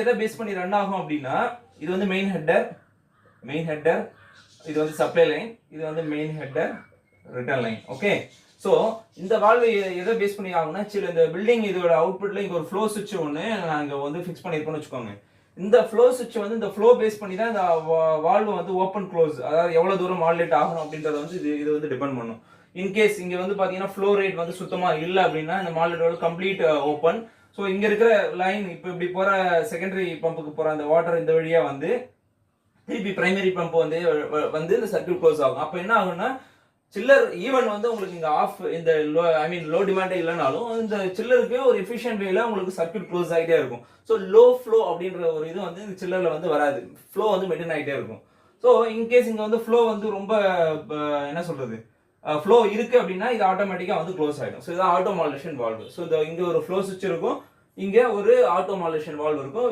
எதை பேஸ் பண்ணி ரன் ஆகும் அப்படின்னா இது வந்து மெயின் ஹெட்டர், இது வந்து சப்ளை லைன், இது வந்து main header return line. Okay, so இந்த வால்வு எதை பேஸ் பண்ணி ஆகும்னா சில இந்த பில்டிங் இதோட அவுட்புட்ல இங்க ஒரு ஃப்ளோ சுவிட்ச் ஒன்று நாங்கள் வந்து ஃபிக்ஸ் பண்ணியிருக்கோம்னு வச்சுக்கோங்க. இந்த ஃப்ளோ சுவிட்ச் வந்து இந்த ஃப்ளோ பேஸ் பண்ணி தான் இந்த வால்வு வந்து ஓப்பன் க்ளோஸ், அதாவது எவ்வளவு தூரம் மாடுலேட் ஆகணும் அப்படின்றத வந்து இது வந்து டிபெண்ட் பண்ணும். இன்கேஸ் இங்க வந்து பாத்தீங்கன்னா ஃப்ளோ ரேட் வந்து சுத்தமா இல்லை அப்படின்னா இந்த மாடுலேட்டோட கம்ப்ளீட் ஓப்பன். ஸோ இங்க இருக்கிற லைன் இப்போ இப்படி போற செகண்டரி பம்புக்கு போற அந்த வாட்டர் இந்த வழியா வந்து திருப்பி பிரைமரி பம்ப் வந்து இந்த சர்க்யூட் க்ளோஸ் ஆகும். அப்போ என்ன ஆகும்னா சில்லர் ஈவன் வந்து உங்களுக்கு இங்க ஆஃப் இந்த லோ டிமாண்டே இல்லைனாலும் இந்த சில்லருக்கு ஒரு எஃபிஷியன்ட் வேல உங்களுக்கு சர்க்யூட் க்ளோஸ் ஆகிட்டே இருக்கும். ஸோ லோ ஃப்ளோ அப்படின்ற ஒரு இது வந்து இந்த சில்லர்ல வந்து வராது, ஃப்ளோ வந்து மெயின்டைன் ஆகிட்டே இருக்கும். ஸோ இன்கேஸ் இங்க வந்து ஃப்ளோ வந்து ரொம்ப என்ன சொல்றது ஃப்ளோ இருக்கு அப்படின்னா இது ஆட்டோமேட்டிக்கா வந்து க்ளோஸ் ஆகிடும். ஸோ இது ஆட்டோ மாடுலேஷன் வால்வு. ஸோ இங்க ஒரு ஃப்ளோ சுவிட்ச் இருக்கும், இங்க ஒரு ஆட்டோ மாடுலேஷன் வால்வு இருக்கும்.